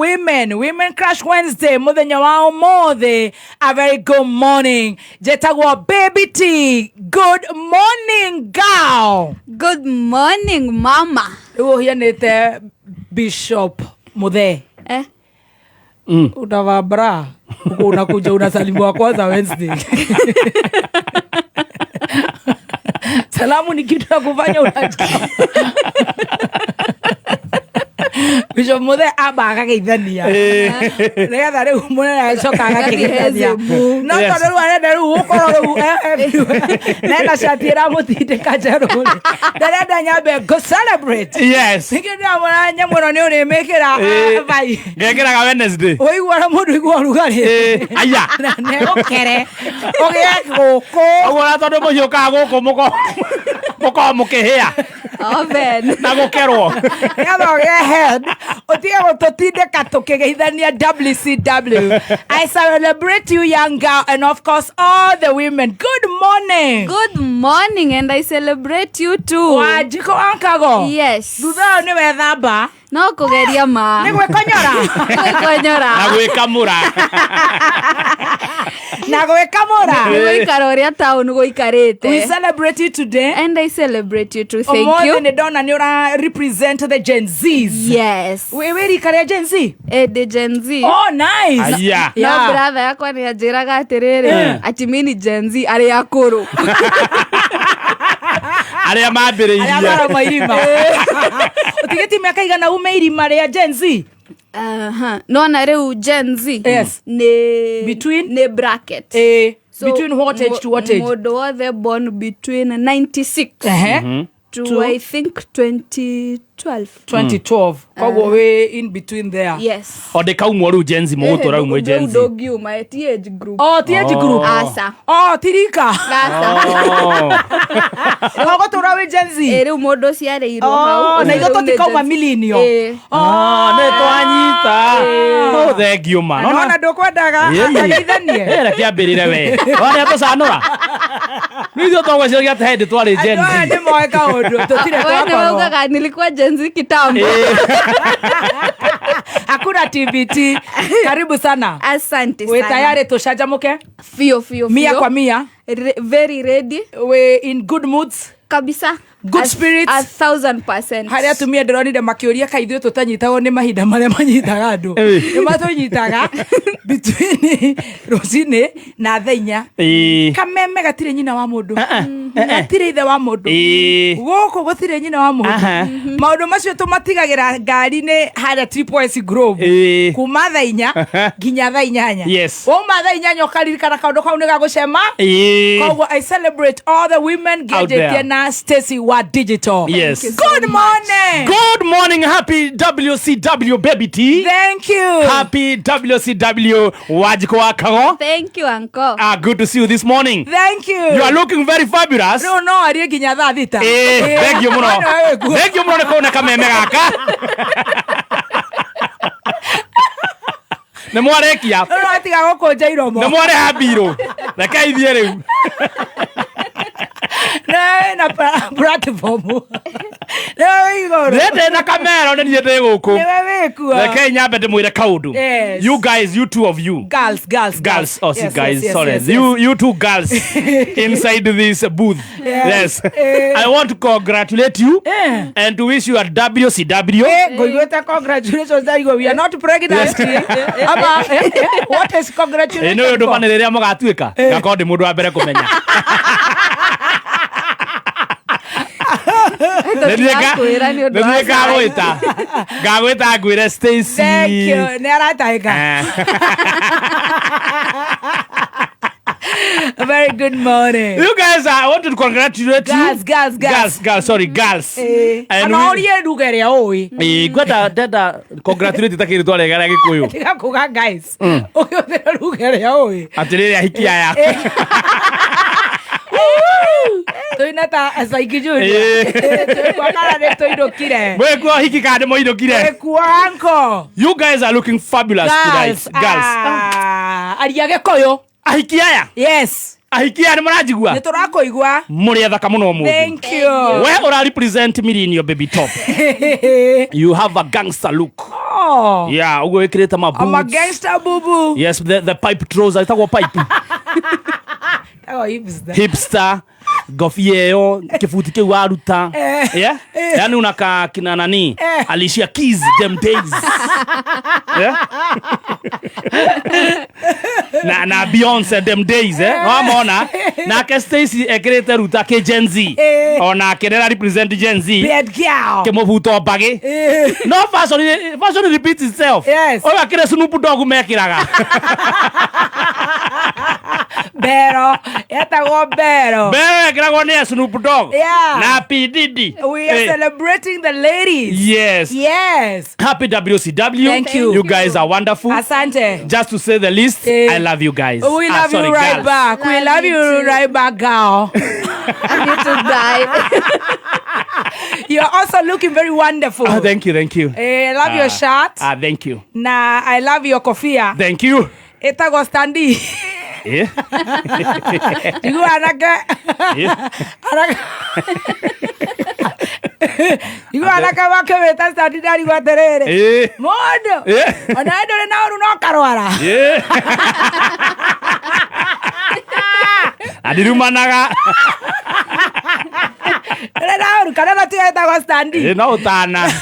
Women Crush Wednesday, muthenya wao mothe. A very good morning. Jetagwa Baby T. Good morning, girl. Good morning, mama. Hianete Bishop Muthe. Unavaa bra. Unakuja unasalimu wa kwanza Wednesday. Salamu ni kitu ya kufanya unajua. Bishop Muthe aba akageithania. Nĩgetha rĩu mũnene acoka akageithania. No tondũ rĩu arenda rĩu gũkorwo rĩu nena cati ĩramũtindĩka njerũ-rĩ. Ndarenda nyambe go celebrate. Yes. Nĩkĩndĩramũra nyamũ ĩno nĩũrĩmĩkĩra vai. Ngekĩraga Wednesday. Ũiguaga mũndũ igua ũrugarĩ. Aya. Nĩgũkere. Ũgĩe gũkũ. Ũguo tondũ mũhiũkaga gũkũ mũkĩhĩa. Oven. Na gũkerwo. Nĩgetha ũgĩe head. Utige gũtũtindĩka tũkĩgeithania WCW. I celebrate you, young girl, and of course all the women. Good morning. Good morning, and I celebrate you too. Wajiko wankago. Yes. Thutha nĩ wethamba. No kugeria ma. Nĩ gwĩkonyora. Gwĩkonyora. Na gwĩkamũra. Na gwĩkamũra. Gũikara ũrĩa town gũikarĩte. We celebrate you today. And I celebrate you too. Thank you. Nĩ ndona nĩ ũra represent the Gen Zs. Yes. Wewe rika Gen Z? The Gen Z. Oh, nice. Aya. No brother yakwa nĩ anjĩraga atĩrĩrĩ ati mimi ni Gen Z arĩa akũrũ. Arĩa mambĩrĩirie. Arĩa maroma irima. Utigĩti mĩaka igana ume irima rĩa Gen Z? No na rĩu Gen Z. Yes. Ni bracket. So, between what age to what age? Mũndũ wothe born between 96 to I think 2012. 2012. Koguo we in between there. Yes. Ode kaumwo rĩu Gen Z mũgũtũra umwe Gen Z. Ndogiuma age group. Oh, age group. Asa. Oh, tirika. Asa. Ũgũtũra we Gen Z. Rĩu mũndũ ciarĩirwo hau. Oh, na ithuĩ tũtikauma millennial. Nĩ twanyita. No thengio ma. Nona ndũkwendaga ageithanie. Reke ambĩrĩre we. Wona tũcanũra. Nĩthuĩ twagwĩciria atĩ hĩndĩ twarĩ Gen Z. Nĩ moe kaũndũ tũtirĩ twakorwo. Wewe ugaga nilikuwa Gen Z kitambo. Hakuna TBT. Karibu sana. Asante sana. We tayari tushajamuke? Fio. Mia kwa mia. Very ready. We in good moods. Kabisa. Good spirits. 1000%. Haria tumia ndĩronire makĩũria kaithuĩ tũtanyitagwo nĩ mahinda marĩa manyitaga andũ. Nĩ matũnyitaga between rũcinĩ na thaa inya. Kameme gatirĩ nyina wa mũndũ. Gatirĩ ithe wa mũndũ. Gũkũ gũtirĩ nyina wa mũndũ. Maũndũ macio tũmatigagĩra ngari-inĩ harĩa Triple S Grove. Kuma thaa inya nginya thaa inyanya. Wauma thaa inyanya ũkaririkana kaũndũ kau nĩ gagũcema. Koguo I celebrate all the women ngianjĩtie na Stacy wa Digital. Yes. Good morning. Good morning. Happy WCW Baby T. Thank you. Happy WCW Wajiko Wakago. Thank you, uncle. Good to see you this morning. Thank you. You are looking very fabulous. No, arie nginya thaa thita. Thank you muno. Thank you muno nĩ kuona kameme gaka. Nĩ mwarekia. No atiga gũkũnja iromo. Nĩ mwareha mbirũ. Reke ithiĩ rĩu. Na platform. Rete na kamera nĩ niĩ ndĩ gũkũ. Nĩwe wĩkuo. Reke nyambe ndĩmwĩre kaũndũ. You guys, you two of you. Girls. Oh, see guys, sorry. You two girls inside this booth. Yes. I want to congratulate you and to wish you a WCW. Goigweta congratulations that we are not pregnant. What is congratulations? Nĩ ũndũ bane rĩrĩa mũgatuĩka. Gakorwo ndĩ mũndũ wa mbere kũmenya. Ngagwĩta ngwĩre Stacy. Thank you. Nĩ aratahĩka. A very good morning. You guys, I want to congratulate girls. Girls. And orie ruga ĩrĩa ũĩ. Ngwenda congratulate takĩrĩ twarega rĩa Gĩkũyũ. Tiga kuga guys. Ũkĩhũthĩra ruga ĩrĩa ũĩ. Atĩrĩrĩ ahiki aya. Toinata asaiki junior. Twakara nĩ tũirũkire. Mwekuo hiki kana mũirũkire. Mwekuo uncle. You guys are looking fabulous tonight. Girls. Aria Gĩkũyũ. Ahiki aya. Yes. ahikia ni marajigua ni turakoigwa muri athaka muno mu thank you we ura represent me in your baby top you have a gangster look yeah ugo wekireta ma boots I'm a gangster boo. yes the pipe trouser itagwo pipe hipster gofia yo kifuti ke waruta yeah yani unaka kina nani Alicia Keys them days yeah na Beyonce them days umeona na ke Stacy ekrete ruta ke Gen Z ona kenera represent Gen Z bad girl ke mobuto bage no fashion repeats itself oya kire Snoop Dogg mekiraga Bero etagwo Bero kiragwo ni Snoop Dogg na P Diddy. We are celebrating the ladies. Yes. Happy WCW. Thank you. You guys are wonderful. Asante. Just to say the least, I love you guys. We love you right back. We love you right back, girl. I need to die. You're also looking very wonderful. Thank you. I love your shirt. Thank you. Na I love your kofia. Thank you. Itago standi. Digo anaka. Digo anaka wakeweta standi dari waterere. Modo. Ona ndore na uru no karwara. Adirumanaga. Na uru kana tu itago standi. No utana.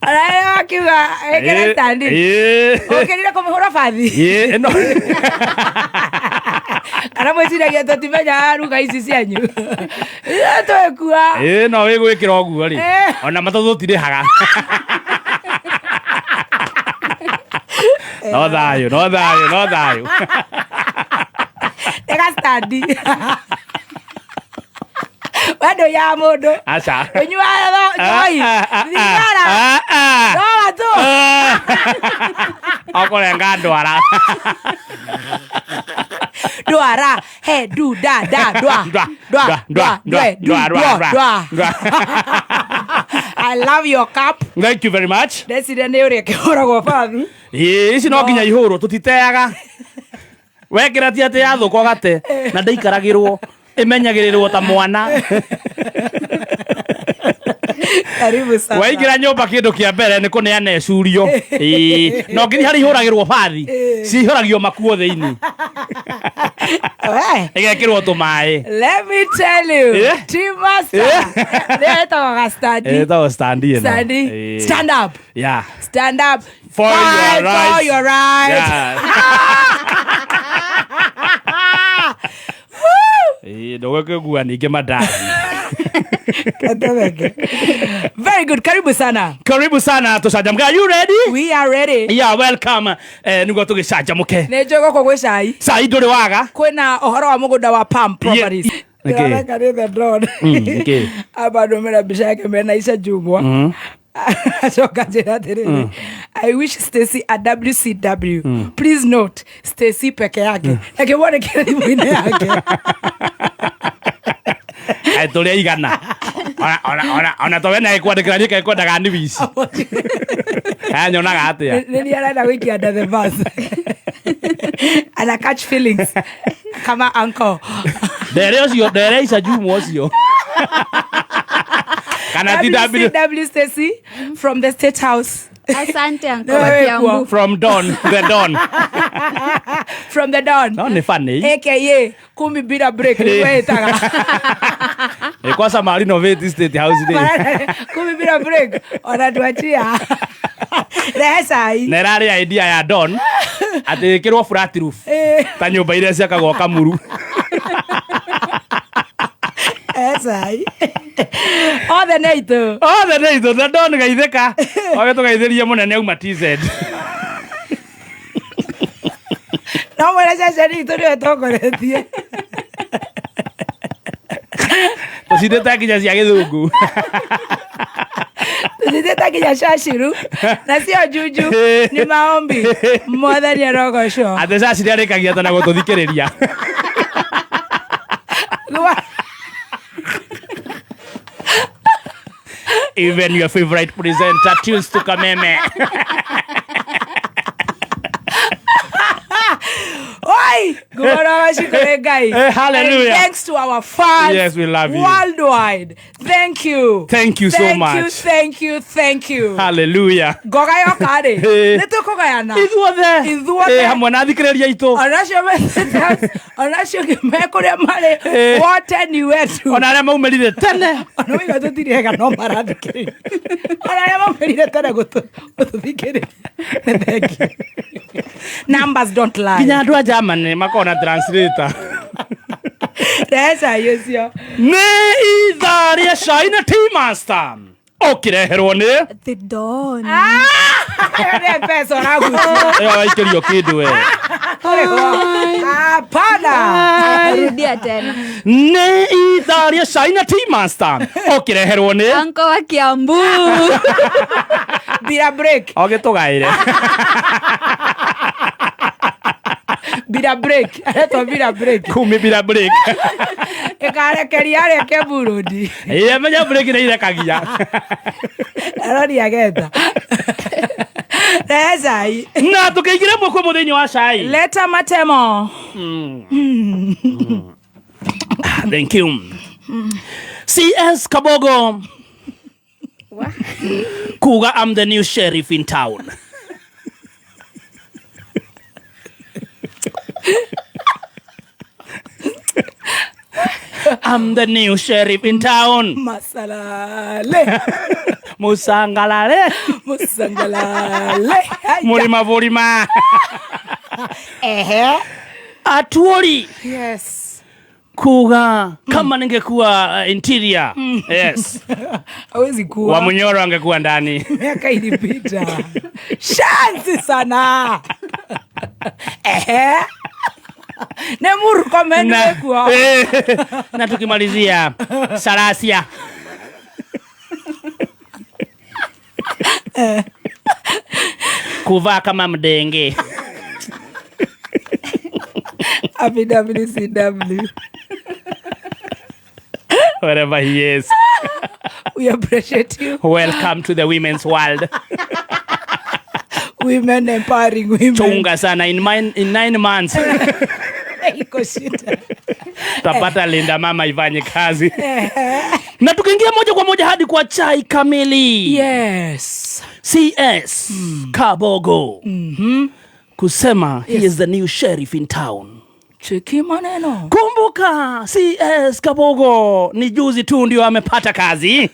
Ara akiwa ekera standi. Okay, ndio kumhora fadhi. No. Ara mwetira gya totimenya ruga ici cianyu. Twekua. No wigwikira oguo ri. Ona matotutire haga. No thayo. Ega standi. Wado ya modo. Acha. Wenyu alo joy. Ningara. Doa tu. Akole ngandwara. Doara. He du da dwa. I love your cap. Thank you very much. Desire ne uri kehora go fathi. Ici no nginya ihuro tutiteaga. Wekira ti ate yathuko gate na ndaikaragirwo imenyagirirwo ta mwana. Karibu sana. Waigira nyumba kindu kia mbere ni kuneana ecurio. No nginya hari ihuragirwo fathi. Cihuragio makuo theini. Egekirwo tumai. Let me tell you. Team Master. Leta standi. Stand up. Yeah. Stand up. For your rights. For your rights. Ndogekegua ninge madai. Very good. Karibu sana. Tucajamka. Are you ready? We are ready. Yeah, welcome. Nigo tugicajamuke. Nejogo kwa gwe cai. Cai nduri waga. Kwina ohoro wa mugunda wa Palm Properties. Okay. The drone. Okay. Aba domera bishake mena isa jumwa. I wish Stacy at WCW. Please note, Stacy peke yake. Like you want to get him in yake. I told you igana. Ona to wena kwandikira nika kwendaga ni wici. Anyo na gate ya. Nini ana wiki under the bus. And I catch feelings. Kama uncle. There is a jumu osio. WCW Stacy from the State House. Asante uncle. From the Don. From the Don. No ni funny. AKA kumi bila break ni wetaga. Kwa sama renovate State House ni. Kumi bila break onatuachia. Resa hii. Nerari idea ya Don ati kirwo flat roof. Ta nyumba ile cia kagwa kamuru. Esai. All the night. The Don gaitheka. Oge tugaithiria munene uma TZ. No mwera sasa ni turi tokoretie. Tusideta kinya cia githungu. Tusideta kinya shashiru. Na sio juju ni maombi. Mwathani arogosho. Ate sasa ndirikagia tana gututhikiriria. Even your favorite presenter tunes to Kameme. Hallelujah. And thanks to our fans. Yes, we love you. Worldwide. Thank you. Thank you so much. Thank you. Hallelujah. Gogayo kare. Netokogayana. Ithuothe. Hamwe na thikĩrĩria itu. Onacio mekuria mare. Wote ni wetu. Ona arĩa maumĩrire tene. Ona wiga tutirega no marathikĩrĩria. Ona arĩa maumĩrire tene gũtũthikĩrĩria. Thank you. Numbers don't lie. Kinya andũ a Germany makona translator. Resa yesio. Nĩ ithaa rĩa cai na Tea Master. Ũkĩreherwo nĩ The Dawn. Nĩ pesa ragucio. Waikĩrio kĩndũ we. Hapana. Rudia tena. Nĩ ithaa rĩa cai na Tea Master. Ũkĩreherwo nĩ Anko wa Kiambu. Bila break. Ogĩtũgaĩre. Bila break. Aretwo bila break. Kumi bila break. Ekarekeria areke Burundi. Menya break nĩ irekagia. Aroni agenda. Resa. Na tũkĩingĩra mwako mũthenya wa cai. Leta matemo. Thank you. CS Kabogo. What? Kuga, I'm the new sheriff in town. I'm the new sheriff in town. Masalale. Musangalale. Murima vurima. Atuoli. Yes. Kuga kama ningekuwa interior. Yes. Hawezi kuwa. Wa Munyoro angekuwa ndani. Miaka ilipita. Shansi sana. Nemuru komende kuwa. Na tukimalizia Salasia. Kuvaa kama mdenge. WCW. Wherever he is. We appreciate you. Welcome to the women's world. Women empowering women. Chunga sana in 9 months. Iko shida. Tapata Linda mama ifanye kazi. Na tukiingia moja kwa moja hadi kwa chai kamili. Yes. CS Kabogo. Kusema he is the new sheriff in town. Cheki maneno. Kumbuka CS Kabogo ni juzi tu ndio amepata kazi.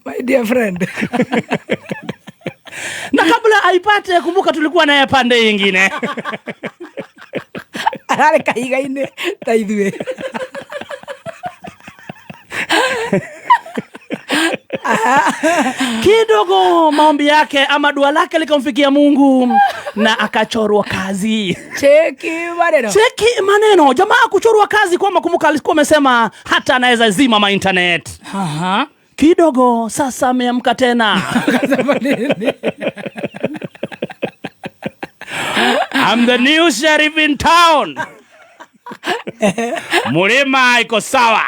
My dear friend. Na kabla aipate, kumbuka tulikuwa naye pande nyingine. Arare kaigaine taithwe. Kidogo maombi yake ama dua lake likamfikia Mungu na akachorwa kazi. Cheki maneno. Jamaa kuchorwa kazi kwa kumbuka alikuwa amesema hata anaweza zima ma internet. Kidogo sasa ameamka tena. I'm the new sheriff in town. Murima iko sawa.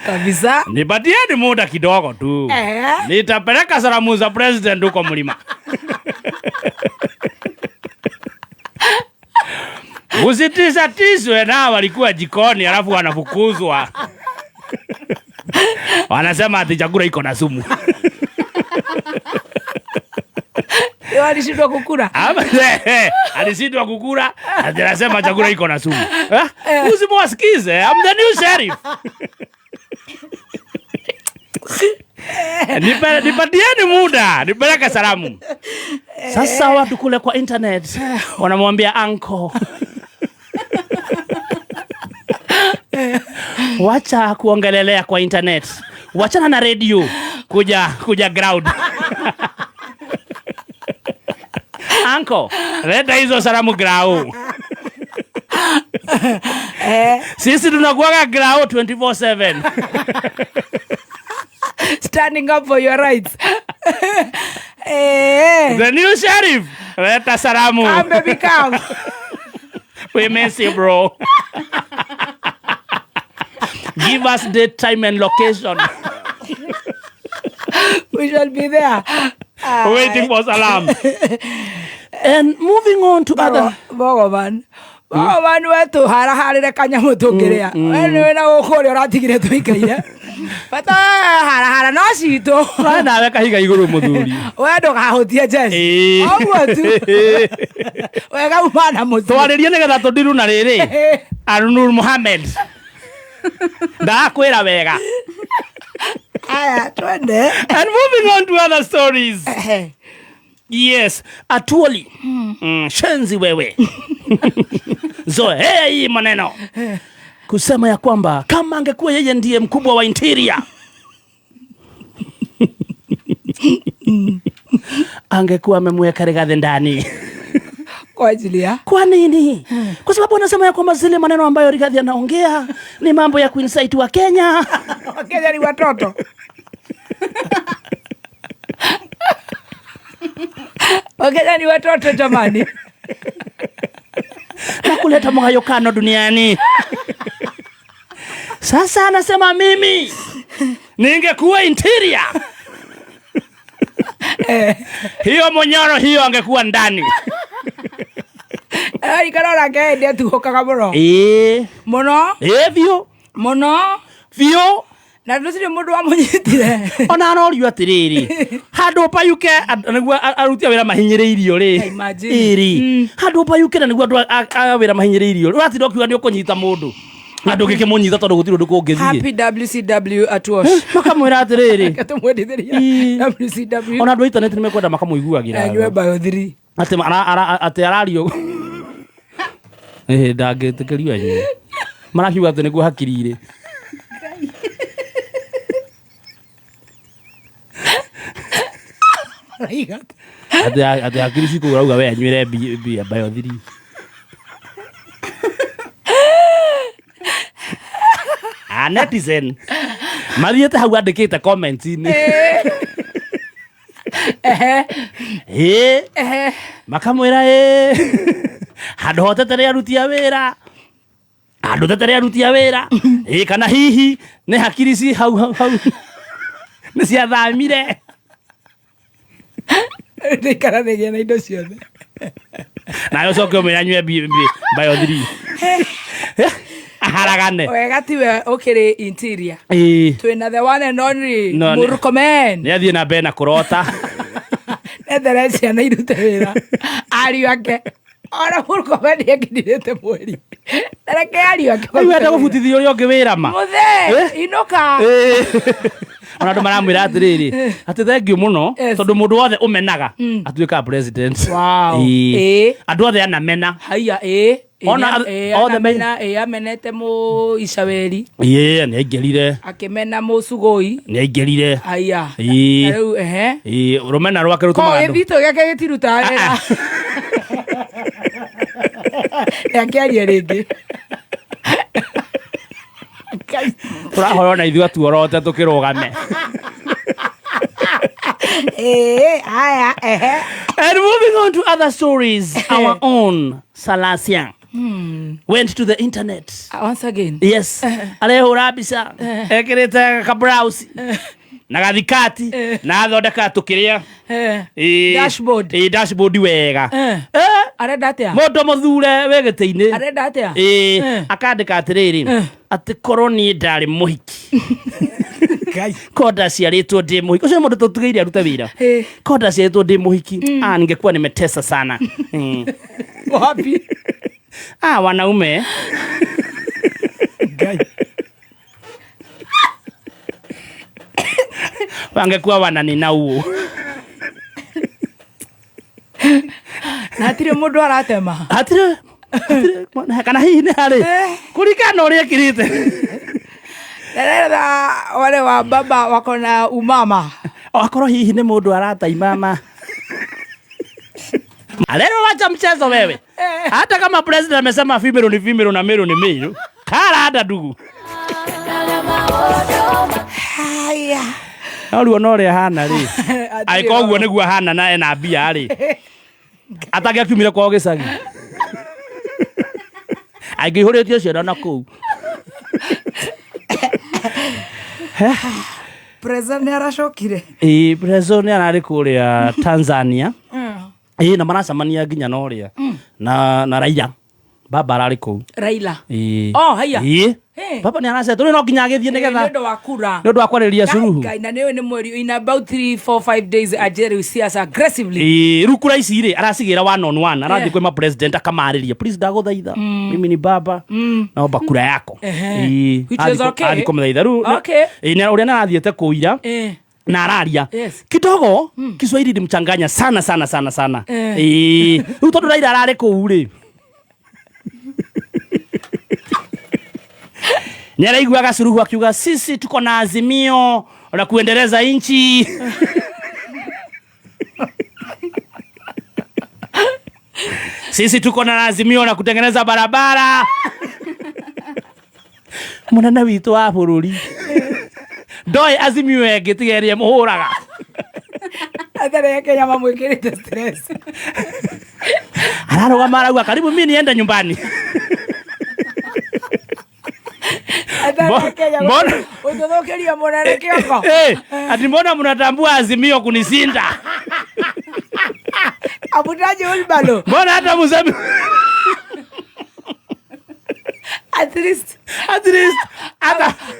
Kabisa. Nipatieni muda kidogo tu. Nitapeleka salamu za president huko Mlima. Usitishwe na walikuwa jikoni alafu wanafukuzwa. Wanasema ati chakula iko na sumu. Alishindwa kukula. Alishindwa kukula, anasema chakula iko na sumu. Usimwasikize, I'm the new sheriff. Nipatieni muda, nipeleke salamu. Sasa watu kule kwa internet wanamwambia uncle, wacha kuongelelea kwa internet. Wachana na radio, kuja ground. Uncle, leta hizo salamu ground. Sisi tunakuaga ground 24/7. Standing up for your rights. The new sheriff, leta salamu. Come baby, come. We miss you, bro. Give us date, time and location. We shall be there. waiting for salam. And moving on to other Bogoman wetu haraharire kanyamu tungiria we na ukuri uratigire tuikaire bata harahara no cito nawe kahiga iguru muthuri we ndugahutie Jesse ogwo tu wega umana muthuri twaririe nigetha tundiru na riri Arunur Mohammed ndakwira wega aya twende. And moving on to other stories. Yes, atuoli shenzi wewe zoea hii maneno kusema ya kwamba kama angekuwa yeye ndiye mkubwa wa interior angekuwa amemweka Rigathi ndani. Kwa ajili ya kwa nini? Kwa sababu anasema ya kwamba zile maneno ambayo Rigathi anaongea ni mambo ya kuinsight wa Kenya. Wakenya ni watoto. Wakenya ni watoto jamani. Na kuleta mhayokano duniani. Sasa anasema mimi ningekuwa interior. Hiyo monyoro hiyo angekuwa ndani. Ikarora kende tuhokaga muno. Muno? Vio. Muno? Vio. Na ndusire mundu wa munyitire. Ona anorio atiriri. Handu payuke niguo arutia wira mahinyiriirio ri. Iri. Handu payuke na niguo wira mahinyiriirio. Uratindo kiuga ni ukunyita mundu. Andu gikimunyita tondu gutiro ndu kungithie. Happy WCW at wash. Makamwira atiriri. Katumwendithiria WCW. Ona andu internet nimekwenda makamuiguagira. Anywe bio 3. Ate arario. Ndangitikirio enye. Marakiuga ati niguo hakirire. Ate akirisi ko urauga we anywire bio 3. Netizen mathiete hau andikite comments ini makamwira handu hotetere arutia wira kana hihi ni hakirisi hau ni cia thamire ndikara negia na indo ciothe nayo coke umenya nywe bio 3 haragane wega tiwe ukiri interior twina the one and only Murkomen ni athie na bena kurota netheresi na irute wira ari wake ora Murkomen yekinirete mweri tareke ari wake wenda gubutithio uri ongi wira ma muthe inoka ona ndo maramwira atiriri ati thengiu muno tondu mundu wothe umenaga atuika president. Wow. Andu othe anamena haya ona othe mena amenete mu Icaweri ni aingerire akimena mu Sugoi ni aingerire haya riu rumena rwake rutuma andu githito giake gitiruta wira yakiaria ringi turahoro na ithu atuorote tukirugame. And moving on to other stories, our own Salasian went to the internet once again. Yes, arehura mbica ekirite kabrowse na gathikati na athondeka tukiria dashboard wega arenda atia mundu muthure wegete-ini arenda atia akandika atiriri ati koroni ndari muhiki koda ciaritwo ndi muhiki ucio mundu tutugeire arute wira koda ciaritwo ndi muhiki ningekuwa nimetesa sana wapi wanaume wangekuwa wananina uo na atire mundu aratema atire kana hihi ni hari kurikana uri ekirite nderera wale wa baba wako na umama akorwo hihi ni mundu arataimama alero wacha mchezo wewe hata kama president amesema female ni female na male ni male kala hata ndugu haya Alu onore hana ri. Aiko guo niguo hana na ena bia ri. Atage akumire kwa gicagi. Aigihuritie ciana na kuu. Prezo nĩ aracokire. Prezo nĩ ararĩ kũrĩa Tanzania. Na maracamania nginya na ũrĩa na Raila. Baba ararĩ kũu. Raila. Haya. Papa nĩ aracete no nginya agĩthiĩ nĩgetha nĩ wa kura. Nĩ wa kwarĩrĩria Suluhu. Na nĩ mweri in about 3-4-5 days ajeri siasa aggressively. Rukura ici rĩ aracigĩra 1-on-1 arathiĩ kwĩ ma president akamarĩria. Please ndagũthaitha. Mimi ni baba. Naomba kura yako. Which is okay. Ari kũmũthaitha rĩu. Okay. Ũrĩa narathiĩte kũira. Na araria kidogo Kiswahili ndimchanganya sana. Rĩu tondũ Raila ararĩ kũu rĩ. Nĩaraiguaga Suluhu akiuga sisi tuko na azimio la kuendeleza nchi. Sisi tuko na azimio la kutengeneza barabara. Mũnene witũ wa bũrũri. Ndoĩ azimio ĩngĩ tigerie mũhũraga. Atare yake nyama mwĩkĩrĩte stress. Ararũgama arauga karibu mimi niende nyumbani. Utothokeria Mũnene kĩongo. Ati mbona mnatambua azimio kunisinda? Abutaje ulbalo. Mbona hata msemi. At least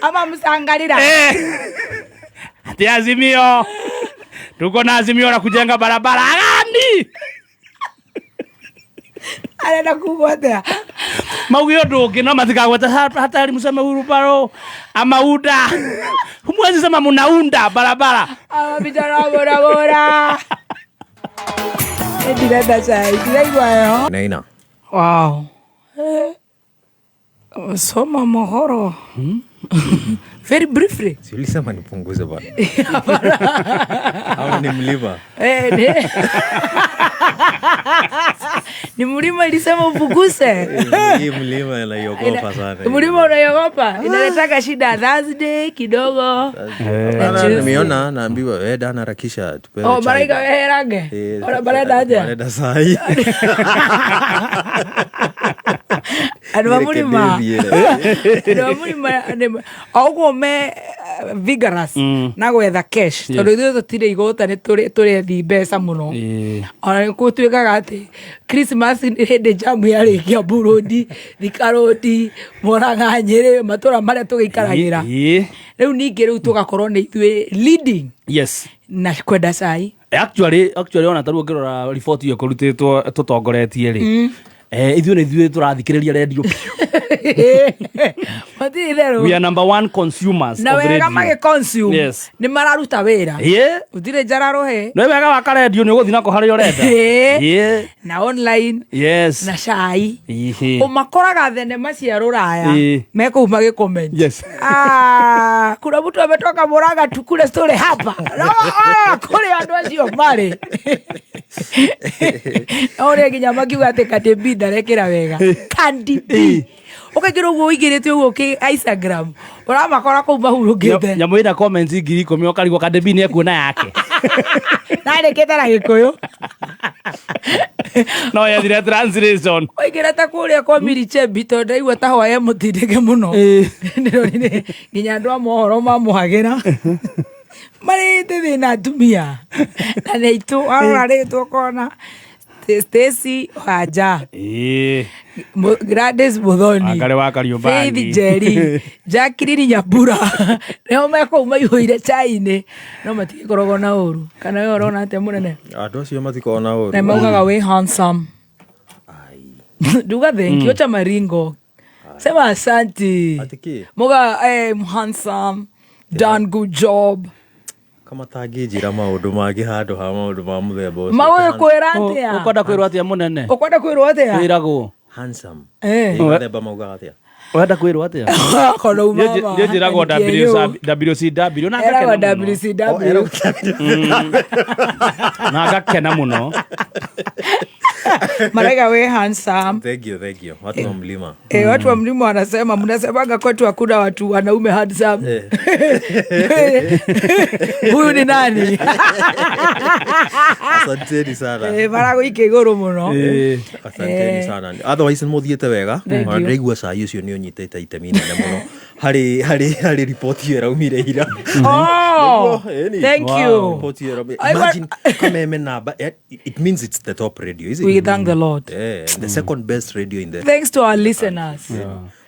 ama msangalira. Ati azimio. Tuko na azimio la kujenga barabara gani? Arenda kugotea. Maugio ndũngĩ no matikagweta hatari mseme urubaro ama uda. Humwezi sema munaunda barabara. Ama bitara bora. Ndirenda chai. Ndiraigua yo. Naina. Wow. Soma mohoro. Very briefly. Si ulisema nipunguze bwana. Au ni mlima? Ni mlima ilisema upuguse. Hii mlima inaiogopa sana. Mlima unaiogopa? Inaleta shida Thursday kidogo. Nimeona naambiwa wewe dana harakisha tupewe chai. Malaika wewe range. Ona barada aje. Barada sahi. Adwa mlima augo me vigorous na gwetha cash tondu ithuĩ tũtirĩ igũta nĩ tũrethi mbeca mũno ona nĩkũtuĩkaga atĩ Christmas hĩndĩ jamu yarĩkia Burundi Thika Road Mũrang'a Nyĩrĩ matũra marĩa tũgĩikaragĩra rĩu ningĩ rĩu tũgakorwo nĩ ithuĩ leading na kwenda cai actually ona tarũ ngĩrora report iyo kũrutĩtwo tũtongoretie rĩ ithuĩ tũrathikĩrĩria radio. We are number 1 consumers of radio. Na wega mage consume. Yes. Nĩ mararuta wĩra. Utire njara rohe. No wega waka radio nĩ ũgũthiĩ nako harĩa ũrenda. Na online. Yes. Na cai. Umakoraga thenema cia rũraya. Meko mage comment. Yes. Kuna mtu ametoka Mũrang'a tukule story hapa. Kule andũ acio marĩ. Ore kinyama kiuga ate Cardi ndarekera wega. Cardi B. Ukagĩra ũguo ũigĩrĩte ũguo kĩ Instagram. Ũramakora kũu mahurũkĩte. Nyamũ ĩna comments 10,000 ũkarigwo Cardi B nĩ ekuona yake. Narĩkĩte na Gĩkũyũ. No yathire translation. Ũigĩrĩte kũrĩa kwa Miri Chebi tondũ ndaigua ta hoya mũtindĩke mũno. Ndĩronire nginya andũ a mohoro mamũhagĩra. Marĩte thĩna atumia. Na nĩ itũ arora rĩtwo kona. Stacy Haja. Gladys Muthoni. Akare wa Kariombangi. Faith Jerry. Jacqueline Nyambura. Nĩo meko maihũire chai-inĩ. No matikoragwo na ũru. Kana wewe ũrona atĩa Mũnene? Andũ acio matikoragwo na ũru. Na maugaga we handsome. Duga thank you cha Maringo. Sema asante. Atiki. Moga handsome. Done good job. Kama tangĩnjĩra maũndũ mangĩ handũ ha maũndũ ma mũthemba ũcio. Mawe kwĩra atĩa? Ũkwenda kwĩrwo atĩa Mũnene? Ũkwenda kwĩrwo atĩa? Kwĩragwo. Handsome. Mũthemba maugaga atĩa? Ũkwenda kwĩrwo atĩa? Kono mama. Nĩ njĩragwo WCW na ngakena mũno. Na ngakena mũno. Marega we handsome. Thank you. Watu wa mlima. Watu wa mlima wanasema mnasemanga kwetu hakuna watu wanaume handsome. Huyu ni nani? Asanteni sana. Marago ikiguru muno. Asanteni sana. Otherwise muthiete wega. Ndaigua cai ucio ni unyitete itemi nene muno. Hari report iyo raumire ira. Oh, thank you. Imagine Kameme Naba. It means it's the top radio, is it? We thank the Lord. Yeah, the second best radio in the. Thanks to our listeners.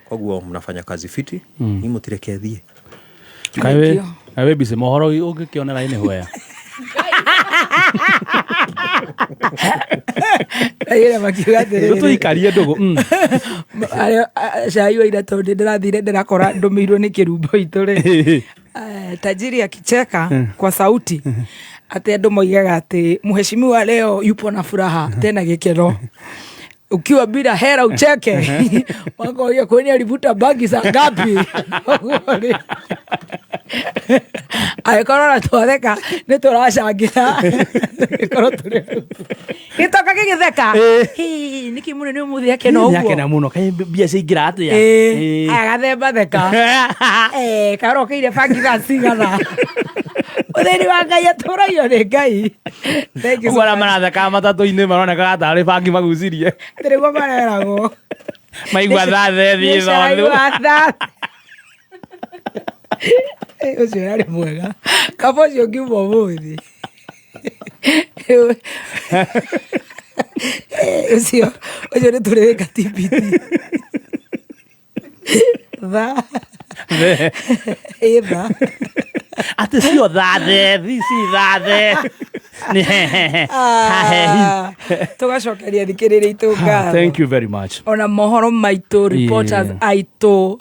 Kwa guo mnafanya kazi fiti. Ni mutirekerie. Kawe bise mohoro ugikionera ine hoya. Ayera makiugate. Tuikarie ndugu. Shayo ira tonde ndirathire ndirakora ndumirwo ni kirumbo itore. Tajiri akicheka kwa sauti. Ati andu moigaga ati mheshimiwa leo yupo na furaha tena gikeno. Ukiwa bila hera ucheke. Wako ya kwenye alivuta bagi za ngapi? Aikorora twatheka ni turashangira. Gitoka gigitheka. Hi niki muno ni umuthi yake no uguo. Yake na muno kai bia ciingira atia. Agathemba theka. Karokeire bagi za cigana. Utheri wa Ngai atũraio nĩ Ngai. Thank you. Ũguo maratheka matatũ-inĩ maroneka tarĩ bangi magucirie. Nĩguo mareragwo. Maigua thathe thiĩ thothu. Maigua thathe. Ũcio yarĩ mwega. Kaba ũcio ngiuma ũmũthĩ. Ũcio nĩ tũrĩka TBT. Eva. Ati sio thathe, si thathe. Ni hehehe. Tugacokeria thikĩrĩria itũnga. Thank you very much. Ona mohoro maitũ, reporters aitũ,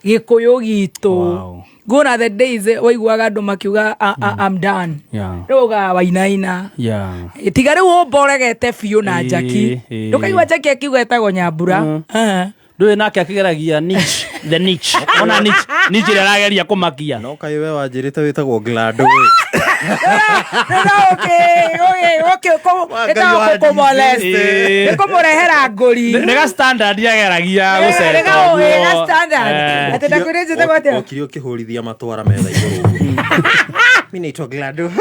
gĩkũyũ gitũ. Wow. Gone are the days waiguaga andũ makiuga I'm done. Rĩu ũga wainaina. Tiga rĩu ũmboregete biũ na Jackie. Ndũkaigua Jackie akiuga etagwo Nyambura. Ndũĩ nake akĩgeragia niche, the niche. Ona niche ĩrĩa arageria kũmakia. No kaĩ we wanjĩrĩte wĩtagwo Glado. Okay. Kũmũrehera ngũri. Nĩga standard ageragia gũcera. Nĩga standard. Atĩ ndakwĩrĩte tegwo atĩa. Okire ũkĩhũrithia matwara metha igũrũ. Mimi naitwa Glado.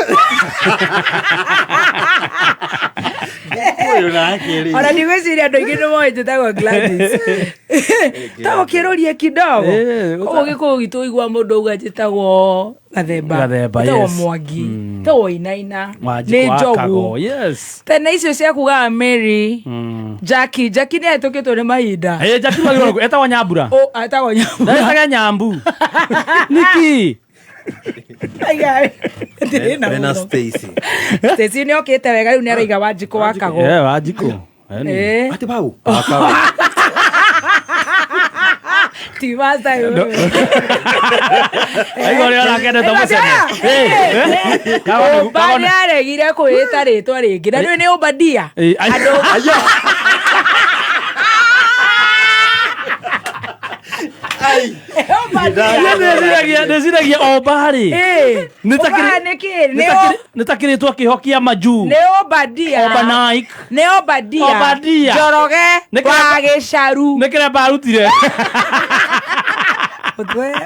Ona ndigwĩciria andũ aingĩ nĩmoĩ njĩtagwo Gladys. Ta ũkĩrũrie kidogo. Koguo gĩkũyũ gitũ igua mũndũ auga njĩtagwo Gathemba. Tagwo Mwangi. Tagwo Wainaina. Nĩ Njogu. Tene icio cia kugaga Mary. Jackie nĩ ahĩtũkĩtwo nĩ mahinda. Jackie etagwo Nyambura. Etagwo Nyambura. Ndagĩtaga Nyambu. Niki. Bena Stacy. Stacy nĩ okĩte wega rĩu nĩ araiga Wanjikũ wa Kago. Wanjikũ. Ati bau. Ti masa yo. Aigo rĩo rakendete mũcene. Bani aregire kwĩta rĩtwa rĩngĩ. Na rĩu nĩ Obadia. Ndeciragia Obari. Nĩtakĩrĩtwo akĩhokia Maju. Nĩ Obadia. Obanaik. Nĩ Obadia. Njoroge wa Gĩcaru. Nĩ kĩrĩa barutire.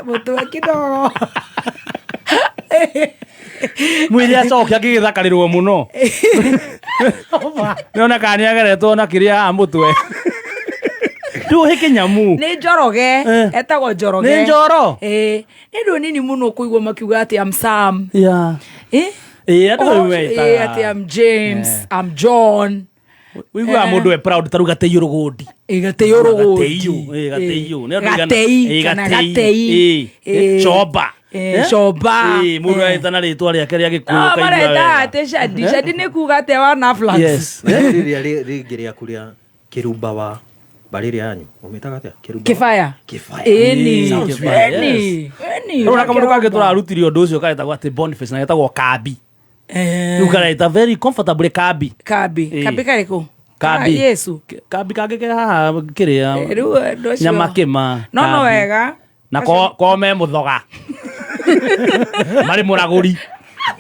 Mũtwe kidogo. Mwĩrĩ acokia akĩgĩthakarĩrwo mũno. Nĩona kana nĩageretwo na kĩrĩa mũtwe. Ndũĩ kĩnyamu. Nĩ Njoroge. Etagwo Njoroge. Nĩ Njoro. Nĩ ndũ nini mũno kũigua makiuga atĩ I'm Sam. Atĩ I'm James. I'm John. Wĩiguaga mũndũ e proud ta rĩu Gateiyũ Rũgũndi. Gateiyũ Rũgũndi. Gatei. Coba. Mũndũ aĩtana rĩtwa rĩake rĩa Gĩkũyũ. Marenda atĩ Shadi nĩ kuga atĩ wa Naflax. Rĩrĩa rĩngĩ rĩaku rĩa Kĩrumba wa barĩrĩ yanyu ũmĩtaga atĩa? Kĩbaya. Rĩu na kamũndũ kangĩ tũrarutire ũndũ ũcio karetagwo atĩ Boniface na getagwo Kambi. Rĩu kareta very comfortable Kambi. Kambi karĩkũ? Kambi. Yesu. Kambi kangĩ ke haha kĩrĩa nyama kĩma. No wega. Na ko me mũthoga. Marĩ mũragũri.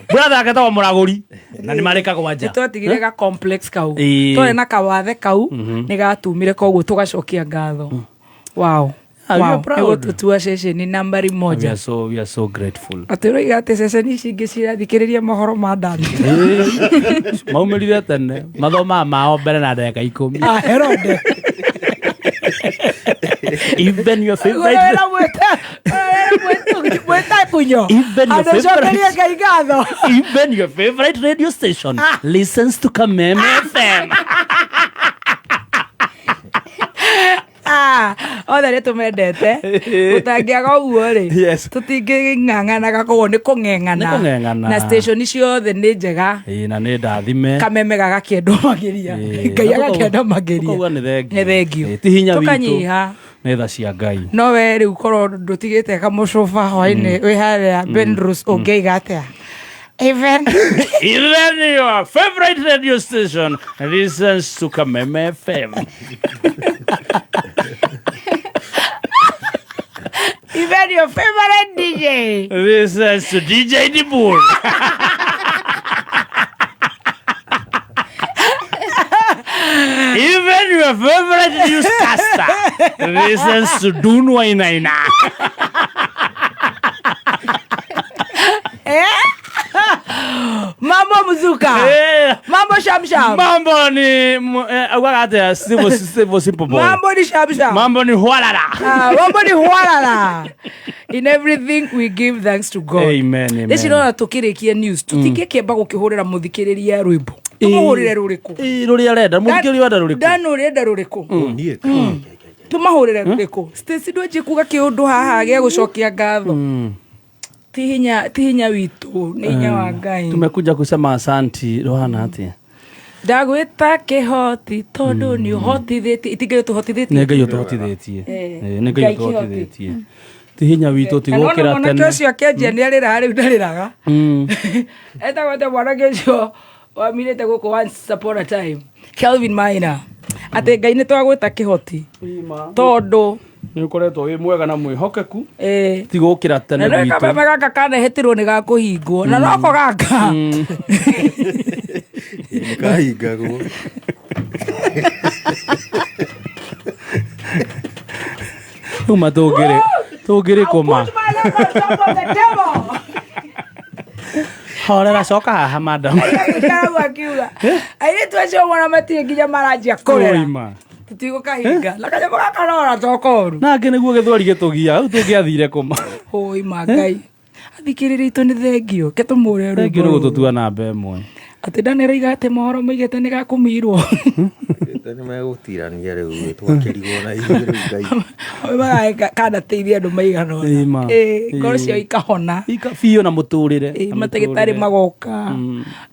Brother aketagwo mũragũri. Na nĩ marĩ kagwanja. Nĩtwatigire ga complex kau. Twarĩ na kawathe kau nĩ gatumire koguo tũgacokia ngatho. Wow. Gũtũtua ceceni nambari moja. We are so grateful. Atĩ rĩu atĩ ceceni ici ingĩ cirathikĩrĩria mohoro ma ndani. Maumĩrire tene. Mathomaga mao mbere na ndagĩka 10. Herode. Even your favorite. Mweta kunyo. Even your Adocokeria Ngai ngatho. Even your favorite radio station listens to Kameme FM. Othe nä tå mendete gå tangiaga å guo rä tũtingä ng'ang'anaga koguo nä kå ng'eng'ana na station ciothe nä njega na nä ndathime Kameme gagakĩendwo makĩria Ngai agakĩenda makĩria nĩ thengio ti hinya witũ tũkanyiha nĩ tha cia Ngai no we rĩu korwo ndũtigĩte kamũcuba hwainĩ wĩ harĩa Benrus ũngĩiga atĩa Even your favorite radio station listens to Kameme FM. Even your favorite DJ listens to DJ Dibul. Even your favorite newscaster listens to Dunwa Inaina. Mambo mzuka mambo shamsham mambo ni wakati sivyo simple boy mambo ni shamsham mambo ni hwalala mambo ni hwalala. In everything we give thanks to God. Amen. This is not tukirikia news tutingĩkĩamba gũkĩhũrĩra mũthikĩrĩria rwĩmbo tumahũrĩre rũrĩkũ rũrĩa arenda mũthikĩrĩria arenda rũrĩkũ ndano ũrenda rũrĩkũ tumahũrĩre rũrĩkũ Stacy ndwenje kuga kĩũndũ haha gĩa gũcokia ngatho ti hinya witũ nĩ hinya wa Ngai. Tumekuja kusema asanti Rohana atia ndagwĩta kĩhoti tondũ nĩ ũhotithĩtie itingĩrĩ tũhotithĩtie nĩ Ngai ũtũhotithĩtie nĩ Ngai ũtũhotithĩtie ti hinya witũ ti gũkĩra tene mwanake ũcio akĩanjia nĩ arĩraga rĩu ndarĩraga etagwo mwanake ũcio wamirĩte gũkũ once upon a time Kelvin Maina atĩ Ngai nĩ twagwĩta kĩhoti tondũ nĩ ũkoretwo wĩ mwega na mwĩhokeku ti gũkĩra tene gwitũ na Kameme gaka kanehetirwo nĩ gakũhingwo na noko gaka kahingagwo uma tũngĩrĩ kũma horera coka haha madam akiuga airĩtu acio mwana matirĩ nginya maranjia kũrera tutigũkahinga na kanyamũ gaka nora tokoru nangĩ nĩguo gĩthwari gĩtũgia rĩu tũngĩathire kũma hũi ma Ngai athikĩrĩria itũ nĩ thengio ke tũmũre rũngĩ gũtũtua namba ĩmwe atĩ ndanĩraiga atĩ mohoro maigĩte nĩ gakũmirwo nĩ megũtirania rĩu twakĩrigwo na igũrũ Ngai kanateithia andũ maigana ũna ngoro cio ikahona biũ na mũtũrĩre matagĩtarĩ magoka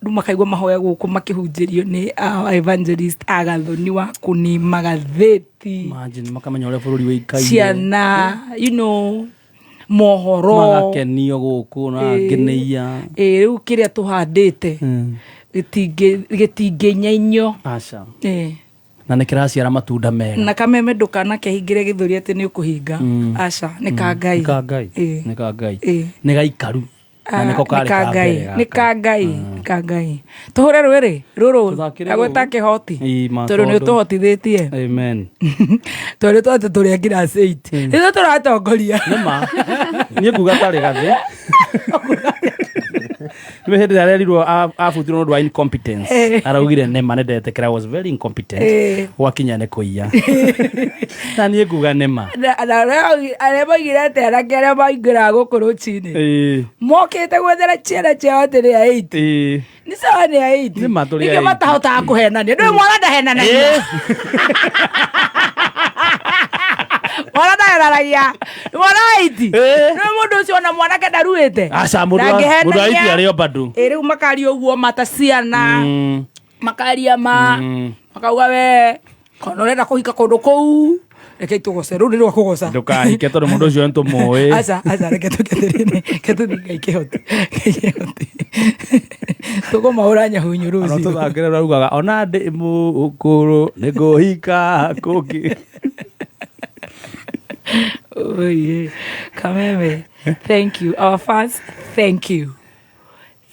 andũ makaigua mahoya gũkũ makĩhunjĩrio nĩ evangelist Agathoni wa kũni magathĩti makamenya ũrĩa bũrũri wĩikaire ciana mohoro magakenio gũkũ na ngeneia rĩu kĩrĩa tũhandĩte gĩtingĩnyainyo aca na nĩ kĩraciara matunda mega na Kameme ndũkanakehingĩre gĩthũri atĩ nĩ ũkũhinga aca nĩ ka Ngai nĩ ka Ngai nĩ gaikaru nĩ ka Ngai tũhũre rwĩrĩ rũrũ agwĩta kĩhoti tondũ nĩ ũtũhotithĩtie tondũ twatũ tũrĩa ngiraci 8 nĩthuo tũratongoria nĩma niĩ nguga tarĩ gathĩ nĩ hĩndĩ ĩrĩa arerirwo abutirwo nĩ ũndũ wa incompetence araugire nĩma nĩndetĩkĩra I was very incompetent gwakinya nĩ kũiya na niĩ nguga nĩma arĩa maigire atĩ anake arĩa maingĩraga gũkũ rũcinĩ mokĩte gwethera ciana ciao atĩ nĩ a 8 nĩ sawa nĩ a 8 ningĩ matahotaga kũhenania ndũĩ mwana ndahenanagia mwana ndahenanagia mwana aiti nĩ mũndũ ũcio ona mwanake ndaruĩte aca mũndũ aiti arĩo bado rĩu makaria ũguo mata ciana makaria makauga we kana ũrenda kũhika kũndũ kũu reke tũgoce rũu nĩ rwa kũgoca ndũkahike tondũ mũndũ ũcio nĩ tũmũĩ aca reke tũkethĩrĩne ketũthinga ikĩhoti tũkũmahũra nyahunyu rũciũ tũthangĩre rũrugaga ona ndĩ mũkũrũ nĩ ngũhika kũngĩ Oh yeah, Kameme, thank you. Our fans, thank you.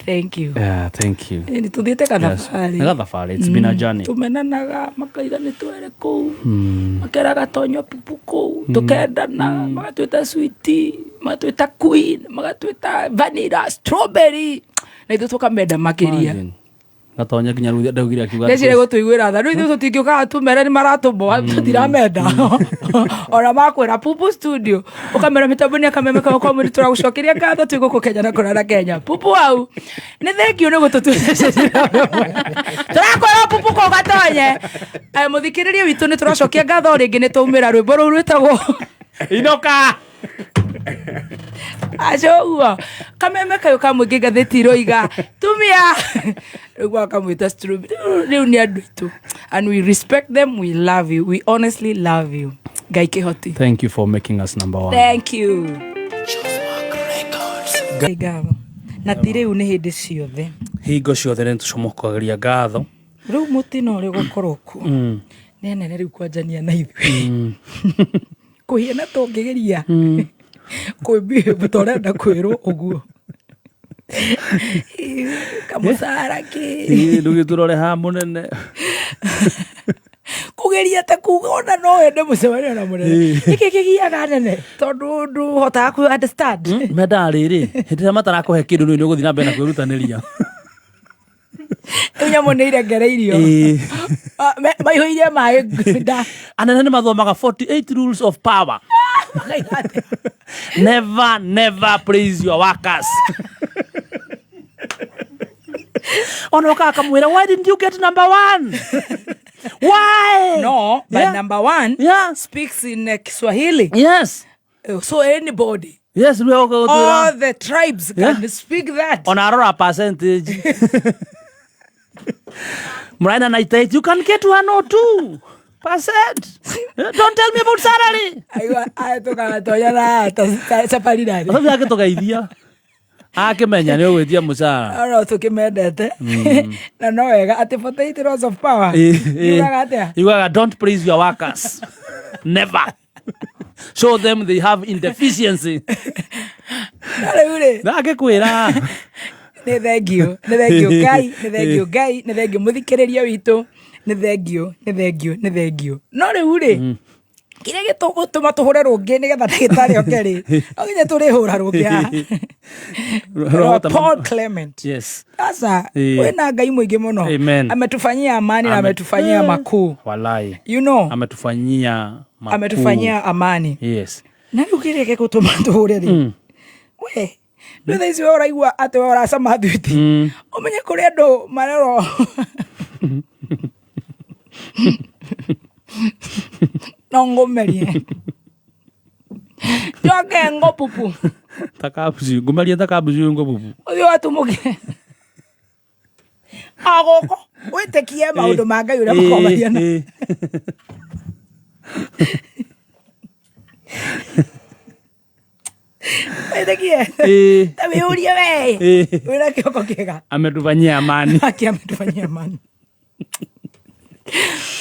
Yeah, thank you. Ni tuthiĩte kathabarĩ. Kathabarĩ, it's been a journey. Tumenanaga makaiga nĩ twere kũu. Makeraga tonyo pupu kũu. Tũkendana, magatwĩta sweetie, magatwĩta queen, magatwĩta vanilla, strawberry. Na ithuĩ tũkamenda makĩria. Gatonya nginya rũthia ndaugire akiuga. Ndecire gũtũiguĩra tha. Rĩu ithuĩ tũtingĩũkaga tumere nĩ maratũmbwo tũtiramenda. Ona makwĩra Pupu Studio. Ũkamera mĩtambo-inĩ akameme kama kwa mwĩrĩ tũragũcokeria ngatho twĩ gũkũ Kenya na kũrara Kenya. Pupu hau. Nĩ thengio nĩ gũtũtuĩra. Tũrakwĩra Pupu kũ gatonye. Mũthikĩrĩria witũ nĩ tũracokia ngatho rĩngĩ nĩ twaumĩra rwĩmbo rũu rwĩtagwo Inoka. Ajoguo kameme kayo kamũingĩ ngathĩti iroiga tumia rĩu akamwĩta rĩu nĩ andũ aitũ and we respect them, we love you, we honestly love you. Ngai Kĩhoti, thank you for making us number one. Thank you. Ngatho na ti rĩu nĩ hĩndĩ ciothe hingo ciothe nĩ tũcomokagĩria ngatho. Rĩu mũtino ũrĩa gũkorwo kuo nĩ nene rĩu kwanjania na ithuĩ kũhiana tũngĩgeria kwĩmbia tũrenda kwĩrwo ũguo kamũcara kĩ rĩu tũrore ha mũnene kũgeria ta kuga ona no wende mũcemanio na mũnene nĩkĩ kĩgiaga nene tondũ ndũhotaga kwĩ understand menda rĩrĩ hĩndĩ ĩrĩa matarakũhe kĩndũ nĩ ũgũthiĩ na mbere na kwĩrutanĩria nyamũ nĩ irengereirio maihũirie maĩ nda anene nĩ mathomaga 48 rules of power. Never praise your workers. Ono kaka mwira, why didn't you get number one? Why? No, but number one speaks in Kiswahili. Yes. So anybody. Yes, we all the tribes can speak that. On a percentage. Mraina 98, you can get 102%. Don't tell me about salary. I toka toya na safari ndari. Sasa yake tokaithia. Akimenya nĩ ũgwĩtia mũcara. Aro tukimendete. Na no wega ati 48 rules of power. You don't praise your workers. Never. Show them they have indeficiency. Na agĩkwĩra. Nĩ thengio Ngai, nĩ thengio mũthikĩrĩria witũ. Nĩ thengio. No rĩu rĩ kĩrĩa gĩtũgũtũma tũhũre rũngĩ nĩgetha ndagĩtarĩ oke rĩ nginya tũrĩhũra rũngĩ Paul Clement. Yes. Sasa wena Ngai mũingĩ mũno. Ametufanyia amani na ametufanyia makuu. Walai. You know. Ametufanyia amani. Yes. Na rĩu kĩrĩa gĩgũtũma tũhũre rĩ we nĩ thaici ũraigua atĩ ũracama thuiti ũmenye kũrĩ andũ marero no ngũmerie njoke ngo Pupu takabuci ngũmerie takabuci ngo Pupu ũyũ atũmũke agoko wĩtĩkie maũndũ ma Ngai ũrĩa mũkomariana wĩtĩkie ta wĩũrie we wĩna kĩoko kĩega ametufanyia amani ametufanyia amani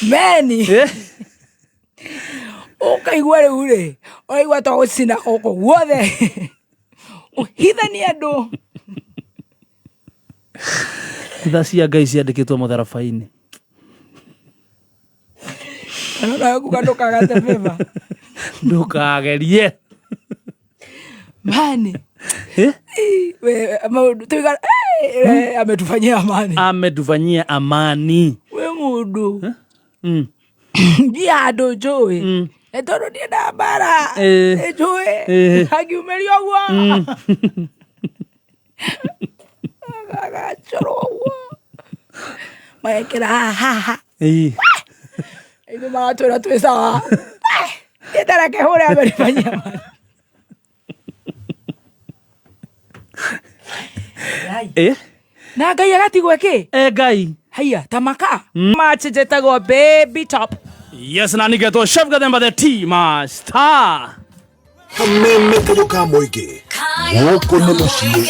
meni ũkaigua rĩu rĩ ũraigua ta gũcina gũkũ guothe ũhithania andũ tha cia Ngai ciandĩkĩtwo mũtharaba-inĩ kana kuga ndũkagate beba ndũkagerie mani tuiga ametufanyia amani we mũndũ ndia andũ njũĩ tondũ ndienda mbara njũĩ angiumĩrio ũguo agachorwo ũguo magekĩra haha ithu magatwĩra twĩ sawa nĩndareke hũre ametufanyia amani na Ngai agatigwo kĩ Ngai haya tamaka match jetagwo Baby Top. Yes, na nigetwo chef gathemba the tea master kameme kayo ka moige gũkũ nĩ mũciĩ